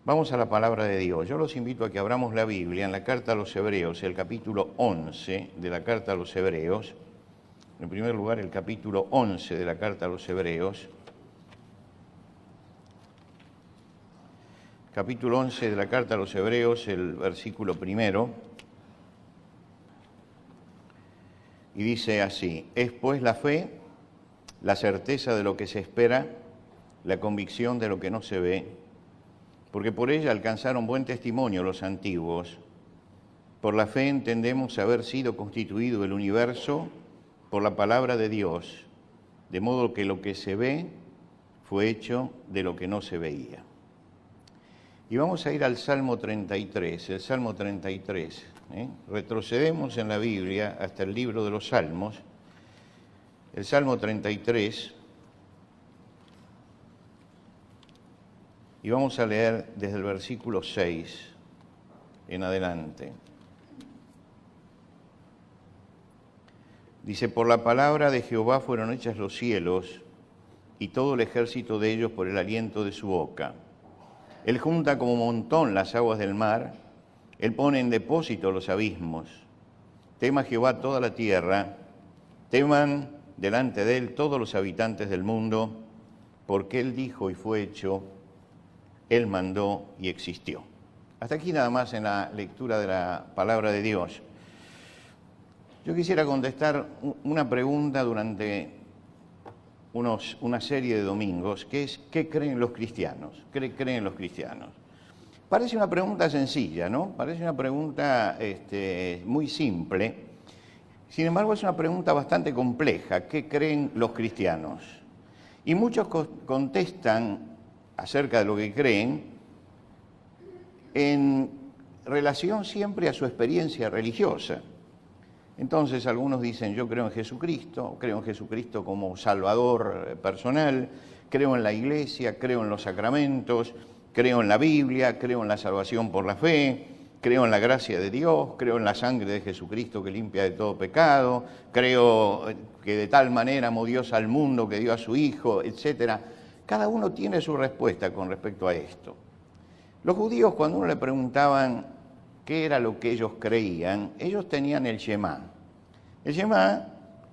Vamos a la palabra de Dios. Yo los invito a que abramos la Biblia en la carta a los Hebreos, el capítulo 11 de la carta a los Hebreos. En primer lugar, el capítulo 11 de la carta a los Hebreos. Capítulo 11 de la carta a los Hebreos, el versículo primero. Y dice así: es pues la fe, la certeza de lo que se espera, la convicción de lo que no se ve, porque por ella alcanzaron buen testimonio los antiguos. Por la fe entendemos haber sido constituido el universo por la palabra de Dios, de modo que lo que se ve fue hecho de lo que no se veía. Y vamos a ir al Salmo 33, el Salmo 33. Retrocedemos en la Biblia hasta el libro de los Salmos, el Salmo 33, y vamos a leer desde el versículo 6 en adelante. Dice: por la palabra de Jehová fueron hechas los cielos, y todo el ejército de ellos por el aliento de su boca. Él junta como montón las aguas del mar, Él pone en depósito los abismos. Tema Jehová toda la tierra, teman delante de Él todos los habitantes del mundo, porque Él dijo y fue hecho, Él mandó y existió. Hasta aquí nada más en la lectura de la palabra de Dios. Yo quisiera contestar una pregunta durante una serie de domingos, que es: ¿qué creen los cristianos? ¿Qué creen los cristianos? Parece una pregunta sencilla, ¿no? Parece una pregunta muy simple. Sin embargo, es una pregunta bastante compleja. ¿Qué creen los cristianos? Y muchos contestan acerca de lo que creen en relación siempre a su experiencia religiosa. Entonces algunos dicen: yo creo en Jesucristo como Salvador personal, creo en la Iglesia, creo en los sacramentos, creo en la Biblia, creo en la salvación por la fe, creo en la gracia de Dios, creo en la sangre de Jesucristo que limpia de todo pecado, creo que de tal manera amó Dios al mundo que dio a su Hijo, etc. Cada uno tiene su respuesta con respecto a esto. Los judíos, cuando uno le preguntaban qué era lo que ellos creían, ellos tenían el Shema. El Shema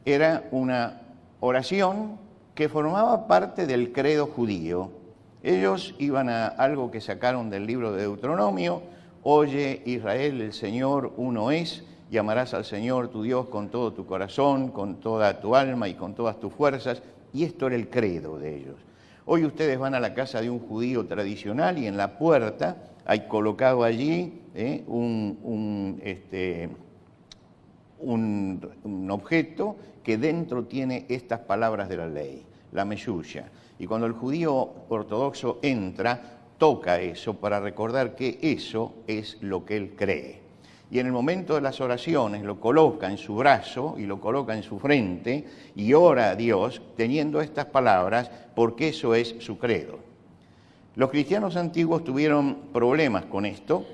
era una oración que formaba parte del credo judío. Ellos iban a algo que sacaron del libro de Deuteronomio: oye Israel, el Señor uno es, y amarás al Señor tu Dios con todo tu corazón, con toda tu alma y con todas tus fuerzas. Y esto era el credo de ellos. Hoy ustedes van a la casa de un judío tradicional y en la puerta hay colocado allí un objeto que dentro tiene estas palabras de la ley, la meshusha. Y cuando el judío ortodoxo entra, toca eso para recordar que eso es lo que él cree. Y en el momento de las oraciones lo coloca en su brazo y lo coloca en su frente y ora a Dios teniendo estas palabras, porque eso es su credo. Los cristianos antiguos tuvieron problemas con esto,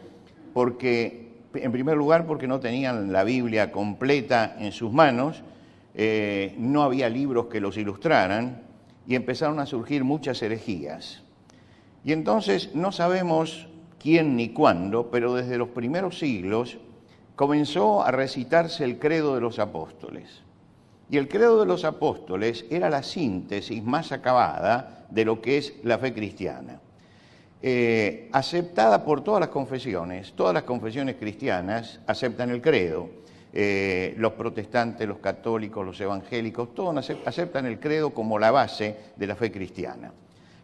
porque, en primer lugar, porque no tenían la Biblia completa en sus manos, no había libros que los ilustraran y empezaron a surgir muchas herejías. Y entonces no sabemos quién ni cuándo, pero desde los primeros siglos comenzó a recitarse el credo de los apóstoles. Y el credo de los apóstoles era la síntesis más acabada de lo que es la fe cristiana. Aceptada por todas las confesiones cristianas aceptan el credo. Los protestantes, los católicos, los evangélicos, todos aceptan el credo como la base de la fe cristiana.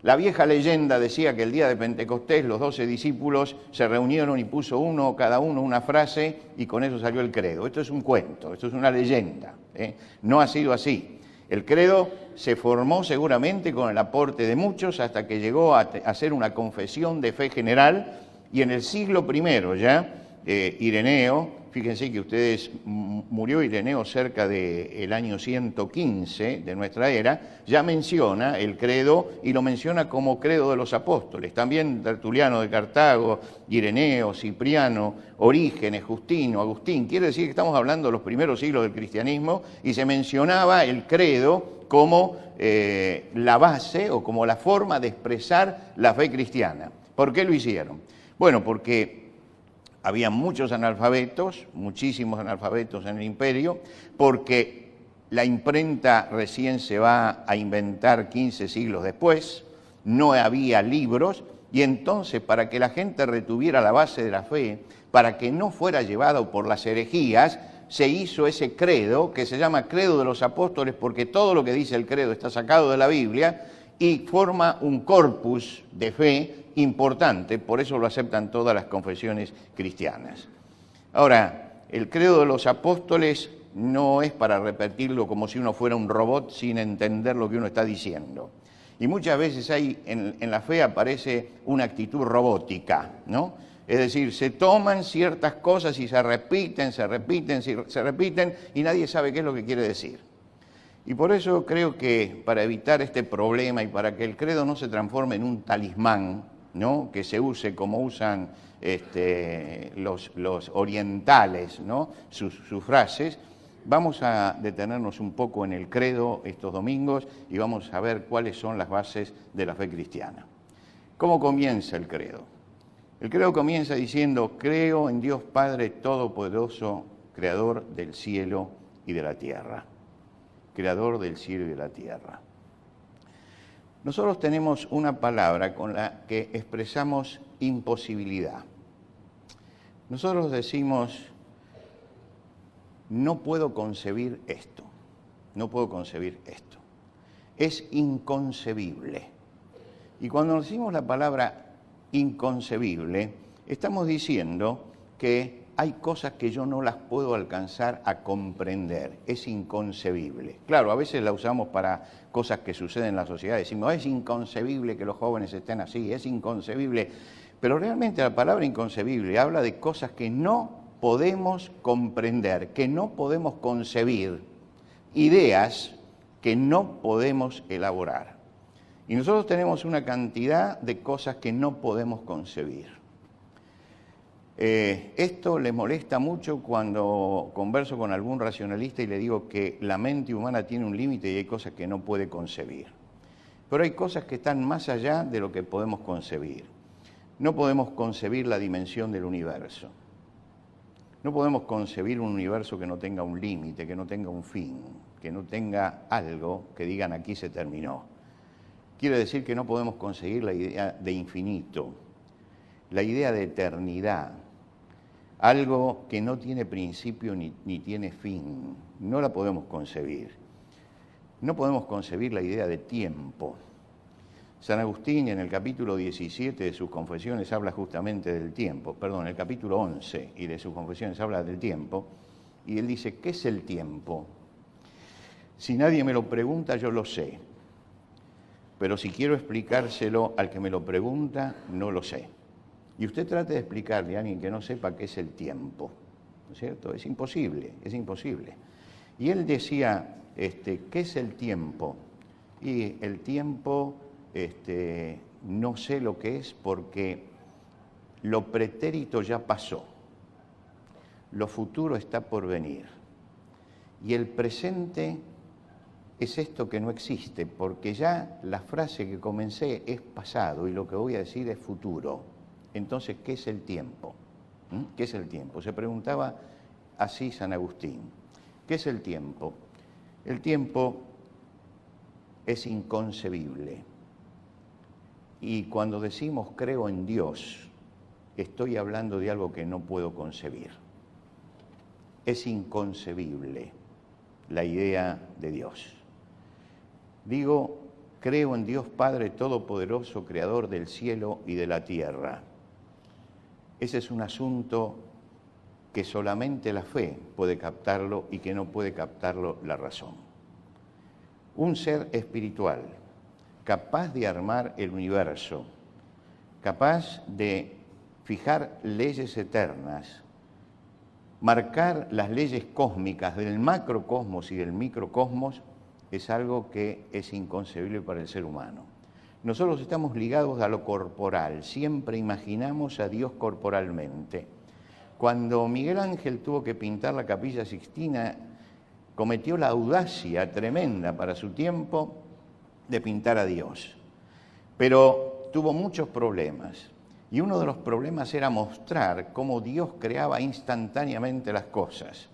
La vieja leyenda decía que el día de Pentecostés los 12 discípulos se reunieron y puso cada uno una frase y con eso salió el credo. Esto es un cuento, esto es una leyenda. No ha sido así. El credo se formó seguramente con el aporte de muchos hasta que llegó a ser una confesión de fe general, y en el siglo I ya Ireneo, fíjense que murió Ireneo cerca del año 115 de nuestra era, ya menciona el credo y lo menciona como credo de los apóstoles. También Tertuliano de Cartago, Ireneo, Cipriano, Orígenes, Justino, Agustín. Quiere decir que estamos hablando de los primeros siglos del cristianismo y se mencionaba el credo como la base o como la forma de expresar la fe cristiana. ¿Por qué lo hicieron? Bueno, porque había muchos analfabetos, muchísimos analfabetos en el imperio, porque la imprenta recién se va a inventar 15 siglos después, no había libros, y entonces para que la gente retuviera la base de la fe, para que no fuera llevado por las herejías, se hizo ese credo, que se llama Credo de los Apóstoles, porque todo lo que dice el credo está sacado de la Biblia, y forma un corpus de fe importante, por eso lo aceptan todas las confesiones cristianas. Ahora, el credo de los apóstoles no es para repetirlo como si uno fuera un robot sin entender lo que uno está diciendo. Y muchas veces hay en la fe aparece una actitud robótica, ¿no? Es decir, se toman ciertas cosas y se repiten, y nadie sabe qué es lo que quiere decir. Y por eso creo que para evitar este problema y para que el credo no se transforme en un talismán, ¿no?, que se use como usan los orientales, ¿no?, sus frases, vamos a detenernos un poco en el credo estos domingos y vamos a ver cuáles son las bases de la fe cristiana. ¿Cómo comienza el credo? El credo comienza diciendo: creo en Dios Padre Todopoderoso, Creador del cielo y de la tierra. Creador del cielo y de la tierra. Nosotros tenemos una palabra con la que expresamos imposibilidad. Nosotros decimos: no puedo concebir esto, no puedo concebir esto. Es inconcebible. Y cuando decimos la palabra inconcebible, estamos diciendo que hay cosas que yo no las puedo alcanzar a comprender, es inconcebible. Claro, a veces la usamos para cosas que suceden en la sociedad, decimos: es inconcebible que los jóvenes estén así, es inconcebible. Pero realmente la palabra inconcebible habla de cosas que no podemos comprender, que no podemos concebir, ideas que no podemos elaborar. Y nosotros tenemos una cantidad de cosas que no podemos concebir. Esto le molesta mucho cuando converso con algún racionalista y le digo que la mente humana tiene un límite y hay cosas que no puede concebir. Pero hay cosas que están más allá de lo que podemos concebir. No podemos concebir la dimensión del universo. No podemos concebir un universo que no tenga un límite, que no tenga un fin, que no tenga algo que digan aquí se terminó. Quiere decir que no podemos conseguir la idea de infinito, la idea de eternidad, algo que no tiene principio ni tiene fin. No la podemos concebir. No podemos concebir la idea de tiempo. San Agustín, en el capítulo 17 de sus Confesiones, habla justamente del tiempo. Perdón, el capítulo 11 y de sus Confesiones habla del tiempo. Y él dice: ¿qué es el tiempo? Si nadie me lo pregunta, yo lo sé. Pero si quiero explicárselo al que me lo pregunta, no lo sé. Y usted trate de explicarle a alguien que no sepa qué es el tiempo, ¿no es cierto? Es imposible, es imposible. Y él decía, ¿qué es el tiempo? Y el tiempo, no sé lo que es porque lo pretérito ya pasó, lo futuro está por venir. Y el presente es esto que no existe, porque ya la frase que comencé es pasado y lo que voy a decir es futuro. Entonces, ¿qué es el tiempo? ¿Qué es el tiempo? Se preguntaba así San Agustín. ¿Qué es el tiempo? El tiempo es inconcebible. Y cuando decimos creo en Dios, estoy hablando de algo que no puedo concebir. Es inconcebible la idea de Dios. Digo, creo en Dios Padre Todopoderoso, Creador del cielo y de la tierra. Ese es un asunto que solamente la fe puede captarlo y que no puede captarlo la razón. Un ser espiritual, capaz de armar el universo, capaz de fijar leyes eternas, marcar las leyes cósmicas del macrocosmos y del microcosmos, es algo que es inconcebible para el ser humano. Nosotros estamos ligados a lo corporal, siempre imaginamos a Dios corporalmente. Cuando Miguel Ángel tuvo que pintar la Capilla Sixtina, cometió la audacia tremenda para su tiempo de pintar a Dios. Pero tuvo muchos problemas. Y uno de los problemas era mostrar cómo Dios creaba instantáneamente las cosas.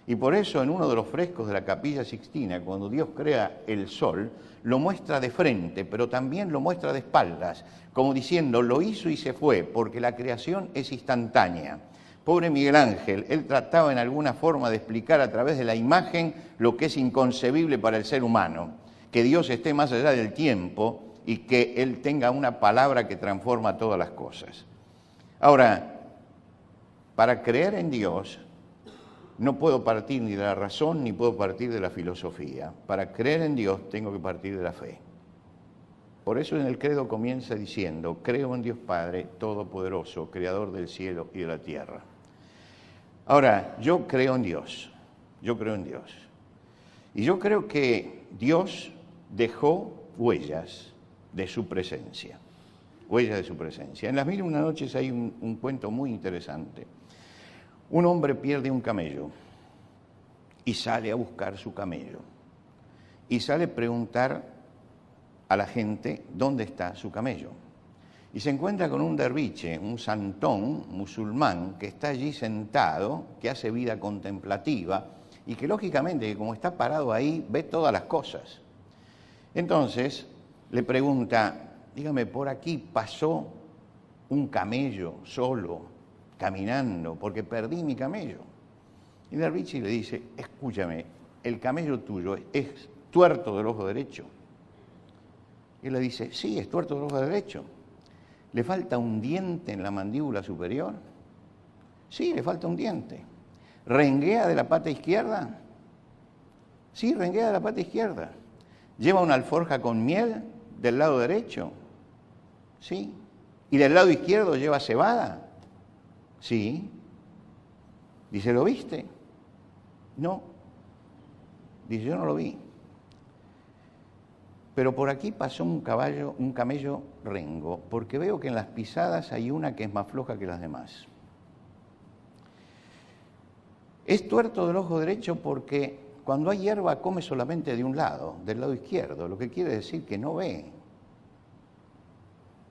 Y por eso en uno de los frescos de la Capilla Sixtina, cuando Dios crea el sol, lo muestra de frente, pero también lo muestra de espaldas, como diciendo, lo hizo y se fue, porque la creación es instantánea. Pobre Miguel Ángel, él trataba en alguna forma de explicar a través de la imagen lo que es inconcebible para el ser humano, que Dios esté más allá del tiempo y que Él tenga una palabra que transforma todas las cosas. Ahora, para creer en Dios, no puedo partir ni de la razón ni puedo partir de la filosofía. Para creer en Dios tengo que partir de la fe. Por eso en el credo comienza diciendo, creo en Dios Padre Todopoderoso, Creador del cielo y de la tierra. Ahora, yo creo en Dios, yo creo en Dios. Y yo creo que Dios dejó huellas de su presencia, huellas de su presencia. En Las Mil y una Noches hay un cuento muy interesante. Un hombre pierde un camello y sale a buscar su camello. Y sale a preguntar a la gente dónde está su camello. Y se encuentra con un derviche, un santón musulmán, que está allí sentado, que hace vida contemplativa y que lógicamente, como está parado ahí, ve todas las cosas. Entonces le pregunta, dígame, por aquí pasó un camello solo, caminando, porque perdí mi camello. Y el derviche le dice, escúchame, el camello tuyo es tuerto del ojo derecho. Y él le dice, sí, es tuerto del ojo derecho. ¿Le falta un diente en la mandíbula superior? Sí, le falta un diente. ¿Renguea de la pata izquierda? Sí, renguea de la pata izquierda. ¿Lleva una alforja con miel del lado derecho? Sí. ¿Y del lado izquierdo lleva cebada? Sí. Dice, ¿lo viste? No. Dice, yo no lo vi. Pero por aquí pasó un camello rengo, porque veo que en las pisadas hay una que es más floja que las demás. Es tuerto del ojo derecho porque cuando hay hierba come solamente de un lado, del lado izquierdo, lo que quiere decir que no ve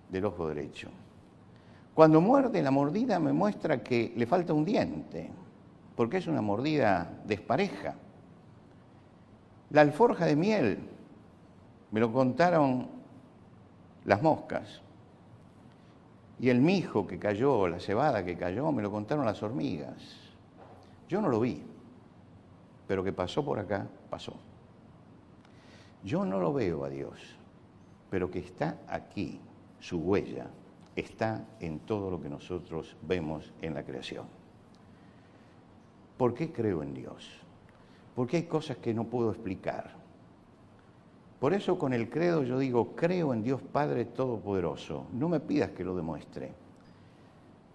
del ojo derecho. Cuando muerde, la mordida me muestra que le falta un diente, porque es una mordida despareja. La alforja de miel, me lo contaron las moscas. Y el mijo que cayó, la cebada que cayó, me lo contaron las hormigas. Yo no lo vi, pero que pasó por acá, pasó. Yo no lo veo a Dios, pero que está aquí, su huella, está en todo lo que nosotros vemos en la creación. ¿Por qué creo en Dios? Porque hay cosas que no puedo explicar. Por eso con el credo yo digo, creo en Dios Padre Todopoderoso. No me pidas que lo demuestre.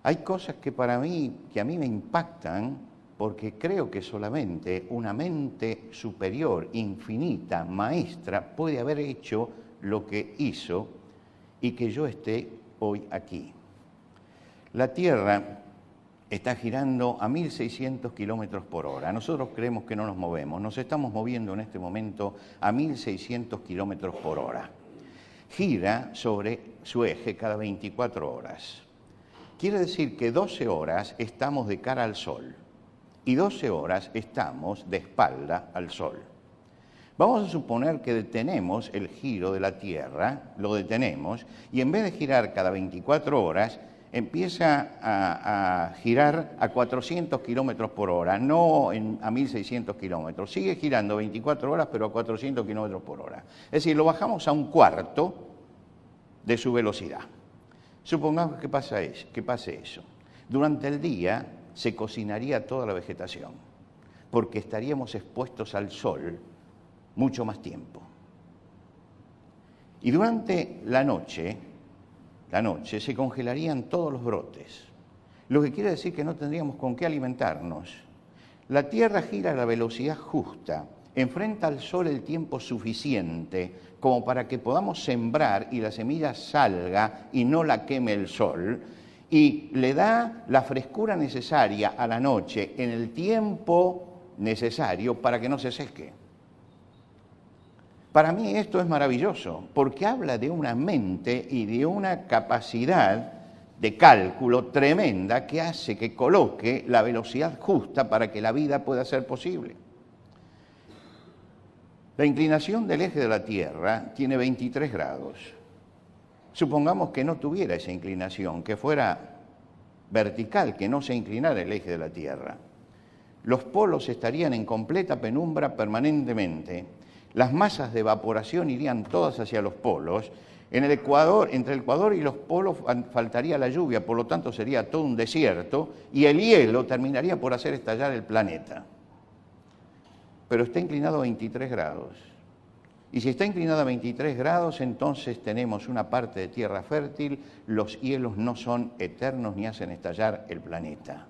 Hay cosas que a mí me impactan porque creo que solamente una mente superior, infinita, maestra, puede haber hecho lo que hizo y que yo esté hoy aquí. La Tierra está girando a 1.600 kilómetros por hora. Nosotros creemos que no nos movemos. Nos estamos moviendo en este momento a 1.600 kilómetros por hora. Gira sobre su eje cada 24 horas. Quiere decir que 12 horas estamos de cara al Sol y 12 horas estamos de espalda al Sol. Vamos a suponer que detenemos el giro de la Tierra, lo detenemos, y en vez de girar cada 24 horas, empieza a girar a 400 kilómetros por hora, no a 1.600 kilómetros. Sigue girando 24 horas, pero a 400 kilómetros por hora. Es decir, lo bajamos a un cuarto de su velocidad. Supongamos que pase eso. Durante el día se cocinaría toda la vegetación, porque estaríamos expuestos al sol mucho más tiempo. Y durante la noche se congelarían todos los brotes, lo que quiere decir que no tendríamos con qué alimentarnos. La Tierra gira a la velocidad justa, enfrenta al Sol el tiempo suficiente como para que podamos sembrar y la semilla salga y no la queme el Sol, y le da la frescura necesaria a la noche en el tiempo necesario para que no se seque. Para mí esto es maravilloso, porque habla de una mente y de una capacidad de cálculo tremenda que hace que coloque la velocidad justa para que la vida pueda ser posible. La inclinación del eje de la Tierra tiene 23 grados. Supongamos que no tuviera esa inclinación, que fuera vertical, que no se inclinara el eje de la Tierra. Los polos estarían en completa penumbra permanentemente. Las masas de evaporación irían todas hacia los polos. En el Ecuador, entre el Ecuador y los polos faltaría la lluvia, por lo tanto sería todo un desierto y el hielo terminaría por hacer estallar el planeta. Pero está inclinado a 23 grados. Y si está inclinado a 23 grados, entonces tenemos una parte de tierra fértil, los hielos no son eternos ni hacen estallar el planeta.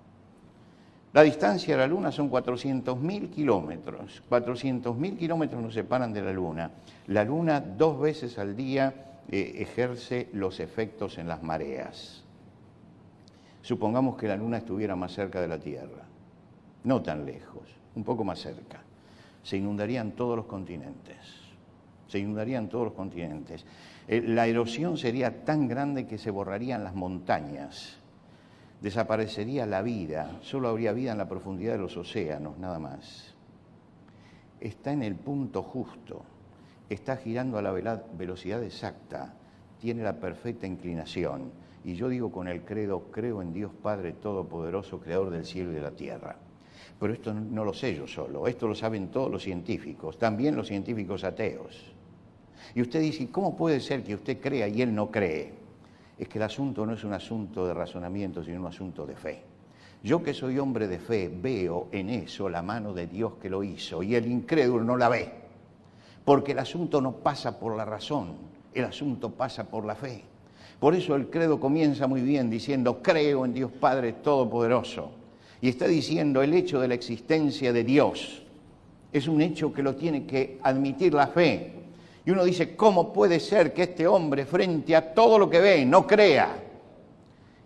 La distancia de la Luna son 400.000 kilómetros. 400.000 kilómetros nos separan de la Luna. La Luna 2 veces al día ejerce los efectos en las mareas. Supongamos que la Luna estuviera más cerca de la Tierra, no tan lejos, un poco más cerca. Se inundarían todos los continentes. Se inundarían todos los continentes. La erosión sería tan grande que se borrarían las montañas. Desaparecería la vida, solo habría vida en la profundidad de los océanos, nada más. Está en el punto justo, está girando a la velocidad exacta, tiene la perfecta inclinación. Y yo digo con el credo, creo en Dios Padre Todopoderoso, Creador del cielo y de la tierra. Pero esto no lo sé yo solo, esto lo saben todos los científicos, también los científicos ateos. Y usted dice, ¿cómo puede ser que usted crea y él no cree? Es que el asunto no es un asunto de razonamiento, sino un asunto de fe. Yo que soy hombre de fe, veo en eso la mano de Dios que lo hizo, y el incrédulo no la ve. Porque el asunto no pasa por la razón, el asunto pasa por la fe. Por eso el credo comienza muy bien diciendo, creo en Dios Padre Todopoderoso. Y está diciendo el hecho de la existencia de Dios. Es un hecho que lo tiene que admitir la fe. Y uno dice, ¿cómo puede ser que este hombre frente a todo lo que ve no crea?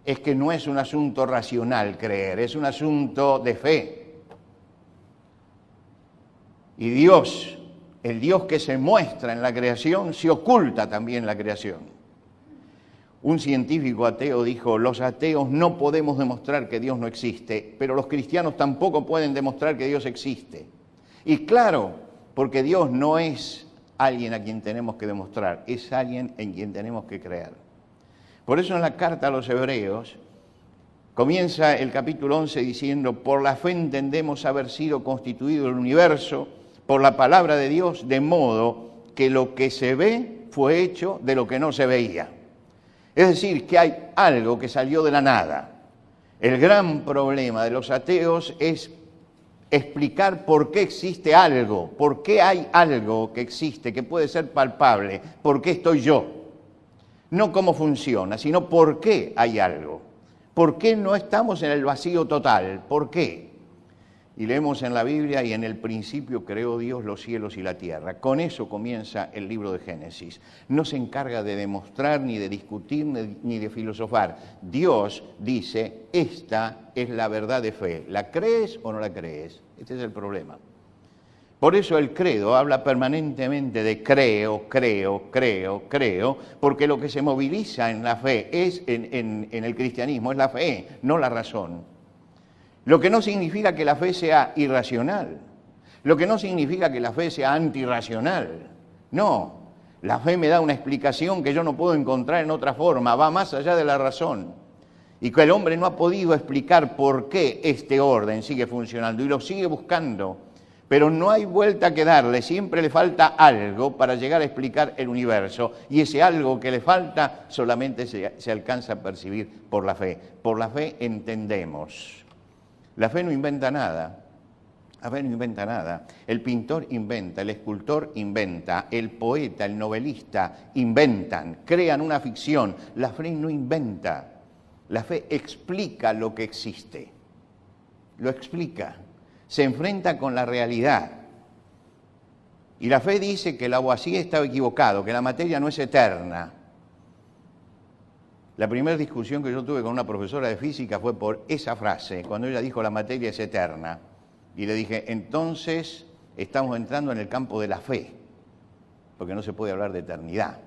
Es que no es un asunto racional creer, es un asunto de fe. Y Dios, el Dios que se muestra en la creación, se oculta también en la creación. Un científico ateo dijo, los ateos no podemos demostrar que Dios no existe, pero los cristianos tampoco pueden demostrar que Dios existe. Y claro, porque Dios no es alguien a quien tenemos que demostrar, es alguien en quien tenemos que creer. Por eso en la carta a los Hebreos comienza el capítulo 11 diciendo, por la fe entendemos haber sido constituido el universo por la palabra de Dios, de modo que lo que se ve fue hecho de lo que no se veía. Es decir, que hay algo que salió de la nada. El gran problema de los ateos es explicar por qué existe algo, por qué hay algo que existe, que puede ser palpable, por qué estoy yo. No cómo funciona, sino por qué hay algo. ¿Por qué no estamos en el vacío total? ¿Por qué? Y leemos en la Biblia, y en el principio creó Dios los cielos y la tierra. Con eso comienza el libro de Génesis. No se encarga de demostrar, ni de discutir, ni de filosofar. Dios dice, esta es la verdad de fe. ¿La crees o no la crees? Este es el problema. Por eso el credo habla permanentemente de creo, creo, creo, creo, porque lo que se moviliza en la fe es, en el cristianismo, es la fe, no la razón. Lo que no significa que la fe sea irracional, lo que no significa que la fe sea antirracional. No, la fe me da una explicación que yo no puedo encontrar en otra forma, va más allá de la razón. Y que el hombre no ha podido explicar por qué este orden sigue funcionando y lo sigue buscando. Pero no hay vuelta que darle, siempre le falta algo para llegar a explicar el universo. Y ese algo que le falta solamente se alcanza a percibir por la fe. Por la fe entendemos. La fe no inventa nada. La fe no inventa nada. El pintor inventa, el escultor inventa, el poeta, el novelista inventan, crean una ficción. La fe no inventa. La fe explica lo que existe. Lo explica. Se enfrenta con la realidad. Y la fe dice que Lavoisier estaba equivocado, que la materia no es eterna. La primera discusión que yo tuve con una profesora de física fue por esa frase, cuando ella dijo la materia es eterna. Y le dije, entonces estamos entrando en el campo de la fe, porque no se puede hablar de eternidad.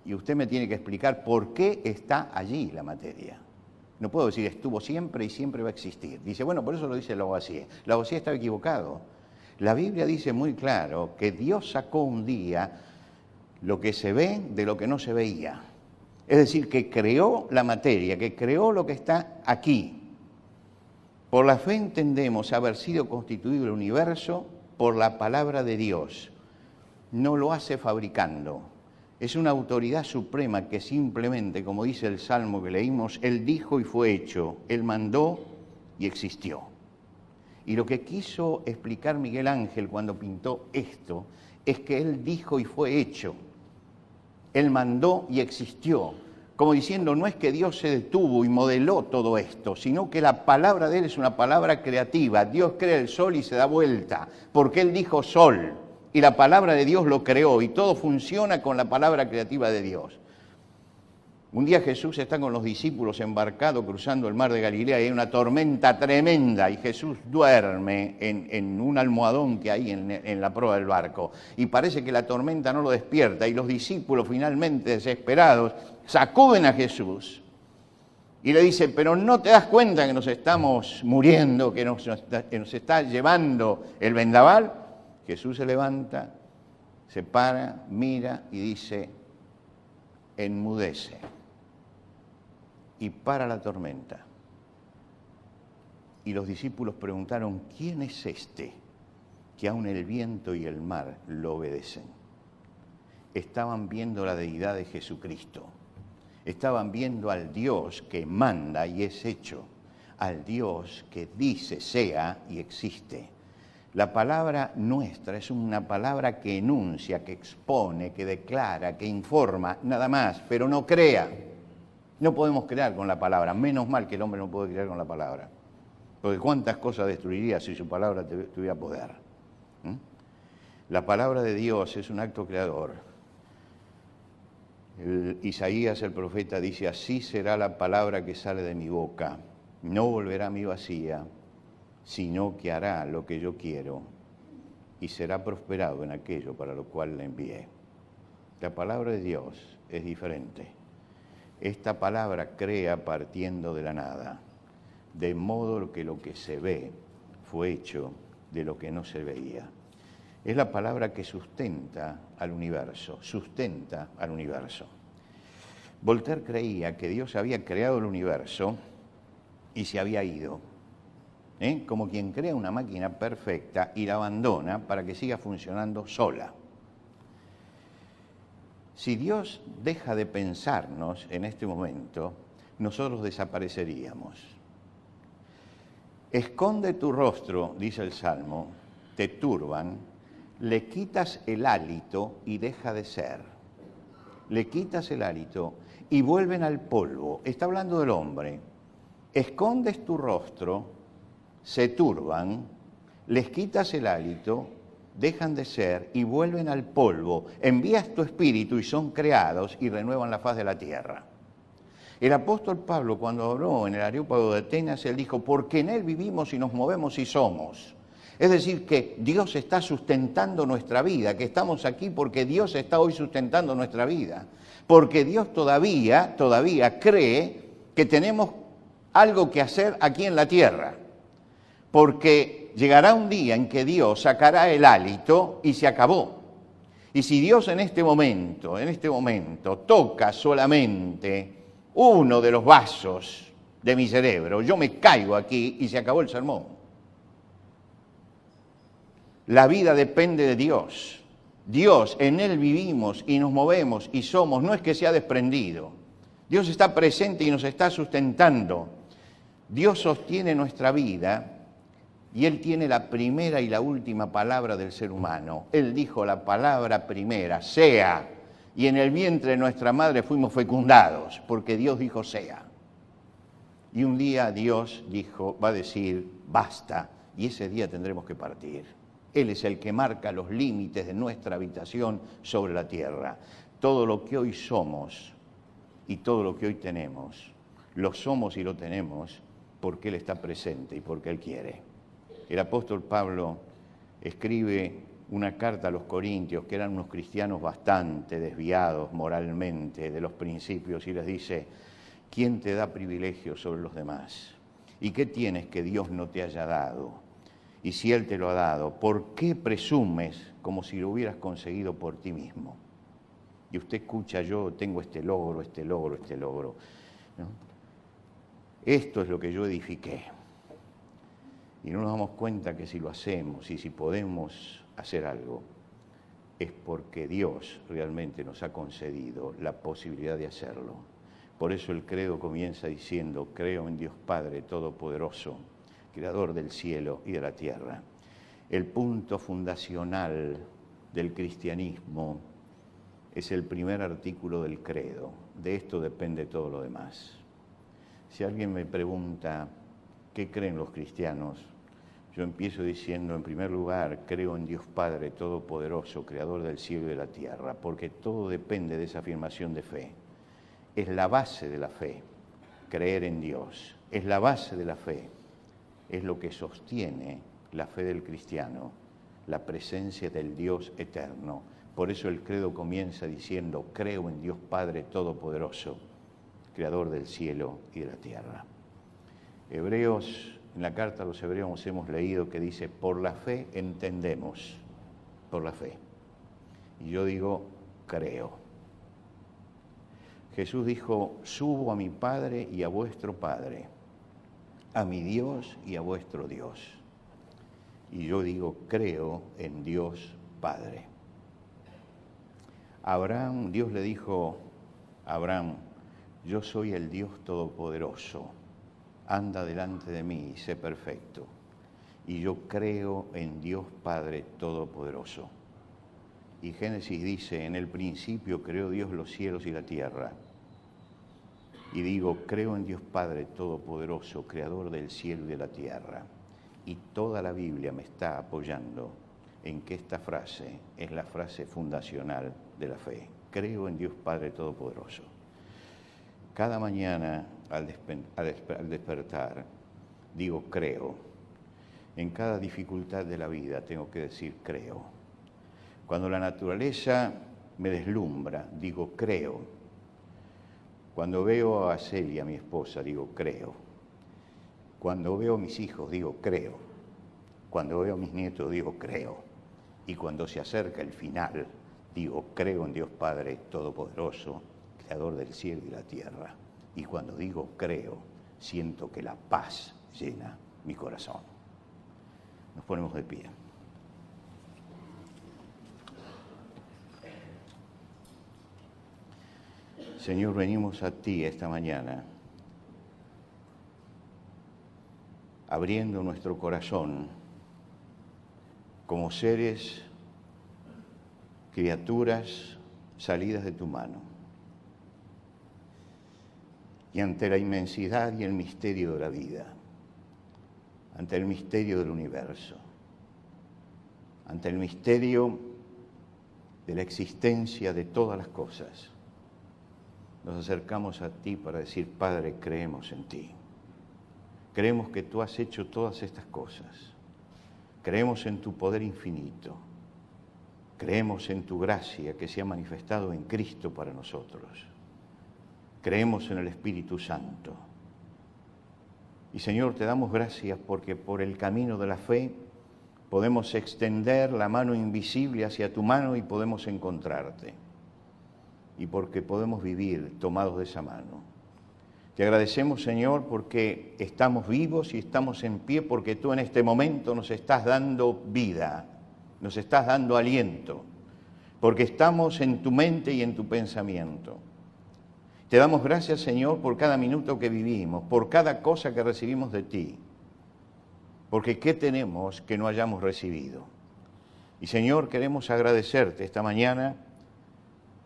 y usted me tiene que explicar por qué está allí la materia. No puedo decir estuvo siempre y siempre va a existir. Dice, bueno, por eso lo dice Lavoisier. Lavoisier estaba equivocado. La Biblia dice muy claro que Dios sacó un día lo que se ve de lo que no se veía. Es decir, que creó la materia, que creó lo que está aquí. Por la fe entendemos haber sido constituido el universo por la palabra de Dios. No lo hace fabricando. Es una autoridad suprema que simplemente, como dice el Salmo que leímos, Él dijo y fue hecho, Él mandó y existió. Y lo que quiso explicar Miguel Ángel cuando pintó esto es que Él dijo y fue hecho. Él mandó y existió. Como diciendo, no es que Dios se detuvo y modeló todo esto, sino que la palabra de Él es una palabra creativa. Dios crea el sol y se da vuelta, porque Él dijo sol. Y la palabra de Dios lo creó y todo funciona con la palabra creativa de Dios. Un día Jesús está con los discípulos embarcado cruzando el mar de Galilea y hay una tormenta tremenda y Jesús duerme en un almohadón que hay en la proa del barco y parece que la tormenta no lo despierta y los discípulos finalmente desesperados sacuden a Jesús y le dicen, pero ¿no te das cuenta que nos estamos muriendo, que nos está llevando el vendaval? Jesús se levanta, se para, mira y dice, enmudece. Y para la tormenta. Y los discípulos preguntaron, ¿quién es este que aun el viento y el mar lo obedecen? Estaban viendo la deidad de Jesucristo. Estaban viendo al Dios que manda y es hecho, al Dios que dice sea y existe. La palabra nuestra es una palabra que enuncia, que expone, que declara, que informa, nada más, pero no crea. No podemos crear con la palabra, menos mal que el hombre no puede crear con la palabra, porque cuántas cosas destruiría si su palabra tuviera poder. La palabra de Dios es un acto creador. Isaías el profeta dice, así será la palabra que sale de mi boca, no volverá a mí vacía, sino que hará lo que yo quiero y será prosperado en aquello para lo cual la envié. La palabra de Dios es diferente. Esta palabra crea partiendo de la nada, de modo que lo que se ve fue hecho de lo que no se veía. Es la palabra que sustenta al universo, Voltaire creía que Dios había creado el universo y se había ido. Como quien crea una máquina perfecta y la abandona para que siga funcionando sola. Si Dios deja de pensarnos en este momento, nosotros desapareceríamos. Esconde tu rostro, dice el Salmo, te turban, le quitas el hálito y deja de ser. Le quitas el hálito y vuelven al polvo. Está hablando del hombre. Escondes tu rostro, se turban, les quitas el hálito, dejan de ser y vuelven al polvo. Envías tu espíritu y son creados y renuevan la faz de la tierra. El apóstol Pablo, cuando habló en el Areópago de Atenas, él dijo, porque en él vivimos y nos movemos y somos. Es decir, que Dios está sustentando nuestra vida, que estamos aquí porque Dios está hoy sustentando nuestra vida. Porque Dios todavía cree que tenemos algo que hacer aquí en la tierra. Porque llegará un día en que Dios sacará el hálito y se acabó. Y si Dios en este momento, toca solamente uno de los vasos de mi cerebro, yo me caigo aquí y se acabó el sermón. La vida depende de Dios. Dios, en Él vivimos y nos movemos y somos, no es que se ha desprendido. Dios está presente y nos está sustentando. Dios sostiene nuestra vida. Y Él tiene la primera y la última palabra del ser humano. Él dijo la palabra primera, sea. Y en el vientre de nuestra madre fuimos fecundados, porque Dios dijo sea. Y un día Dios va a decir, basta, y ese día tendremos que partir. Él es el que marca los límites de nuestra habitación sobre la tierra. Todo lo que hoy somos y todo lo que hoy tenemos, lo somos y lo tenemos porque Él está presente y porque Él quiere. El apóstol Pablo escribe una carta a los corintios, que eran unos cristianos bastante desviados moralmente de los principios, y les dice: ¿quién te da privilegios sobre los demás? ¿Y qué tienes que Dios no te haya dado? Y si Él te lo ha dado, ¿por qué presumes como si lo hubieras conseguido por ti mismo? Y usted escucha: yo tengo este logro, este logro, este logro, ¿no? Esto es lo que yo edifiqué. Y no nos damos cuenta que si lo hacemos y si podemos hacer algo, es porque Dios realmente nos ha concedido la posibilidad de hacerlo. Por eso el credo comienza diciendo: creo en Dios Padre Todopoderoso, Creador del cielo y de la tierra. El punto fundacional del cristianismo es el primer artículo del credo. De esto depende todo lo demás. Si alguien me pregunta ¿qué creen los cristianos?, yo empiezo diciendo: en primer lugar, creo en Dios Padre Todopoderoso, Creador del cielo y de la tierra, porque todo depende de esa afirmación de fe. Es la base de la fe, creer en Dios. Es la base de la fe, es lo que sostiene la fe del cristiano, la presencia del Dios eterno. Por eso el credo comienza diciendo: creo en Dios Padre Todopoderoso, Creador del cielo y de la tierra. Hebreos, en la carta a los Hebreos hemos leído que dice: por la fe entendemos, por la fe. Y yo digo: creo. Jesús dijo: subo a mi Padre y a vuestro Padre, a mi Dios y a vuestro Dios. Y yo digo: creo en Dios Padre. A Abraham, Dios le dijo a Abraham: yo soy el Dios Todopoderoso, anda delante de mí y sé perfecto. Y yo creo en Dios Padre Todopoderoso. Y Génesis dice: en el principio creó Dios los cielos y la tierra. Y digo: creo en Dios Padre Todopoderoso, Creador del cielo y de la tierra. Y toda la Biblia me está apoyando en que esta frase es la frase fundacional de la fe. Creo en Dios Padre Todopoderoso. Cada mañana al despertar digo: creo. En cada dificultad de la vida tengo que decir: creo. Cuando la naturaleza me deslumbra, digo: creo. Cuando veo a Celia, mi esposa, digo: creo. Cuando veo a mis hijos, digo: creo. Cuando veo a mis nietos, digo: creo. Y cuando se acerca el final, digo: creo en Dios Padre Todopoderoso, Creador del cielo y la tierra. Y cuando digo creo, siento que la paz llena mi corazón. Nos ponemos de pie. Señor, venimos a ti esta mañana, abriendo nuestro corazón como seres, criaturas salidas de tu mano. Y ante la inmensidad y el misterio de la vida, ante el misterio del universo, ante el misterio de la existencia de todas las cosas, nos acercamos a ti para decir: Padre, creemos en ti. Creemos que tú has hecho todas estas cosas. Creemos en tu poder infinito. Creemos en tu gracia que se ha manifestado en Cristo para nosotros. Creemos en el Espíritu Santo. Y Señor, te damos gracias porque por el camino de la fe podemos extender la mano invisible hacia tu mano y podemos encontrarte. Y porque podemos vivir tomados de esa mano. Te agradecemos, Señor, porque estamos vivos y estamos en pie, porque tú en este momento nos estás dando vida, nos estás dando aliento, porque estamos en tu mente y en tu pensamiento. Te damos gracias, Señor, por cada minuto que vivimos, por cada cosa que recibimos de ti. Porque ¿qué tenemos que no hayamos recibido? Y, Señor, queremos agradecerte esta mañana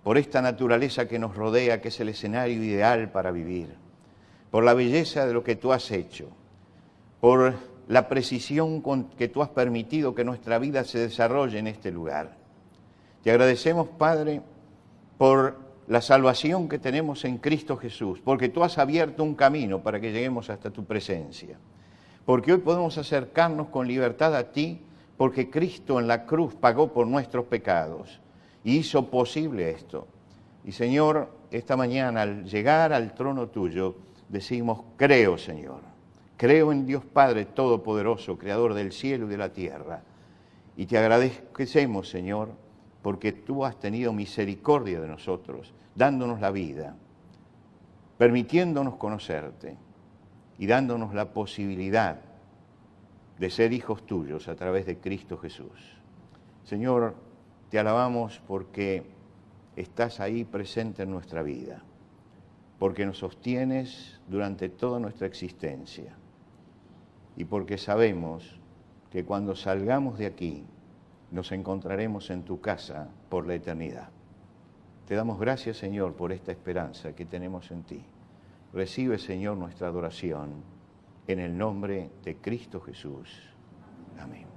por esta naturaleza que nos rodea, que es el escenario ideal para vivir, por la belleza de lo que tú has hecho, por la precisión con que tú has permitido que nuestra vida se desarrolle en este lugar. Te agradecemos, Padre, por la salvación que tenemos en Cristo Jesús, porque tú has abierto un camino para que lleguemos hasta tu presencia, porque hoy podemos acercarnos con libertad a ti, porque Cristo en la cruz pagó por nuestros pecados y hizo posible esto. Y Señor, esta mañana al llegar al trono tuyo, decimos, creo, Señor, creo en Dios Padre Todopoderoso, Creador del cielo y de la tierra. Y te agradecemos, Señor, porque tú has tenido misericordia de nosotros, dándonos la vida, permitiéndonos conocerte y dándonos la posibilidad de ser hijos tuyos a través de Cristo Jesús. Señor, te alabamos porque estás ahí presente en nuestra vida, porque nos sostienes durante toda nuestra existencia y porque sabemos que cuando salgamos de aquí nos encontraremos en tu casa por la eternidad. Te damos gracias, Señor, por esta esperanza que tenemos en ti. Recibe, Señor, nuestra adoración en el nombre de Cristo Jesús. Amén.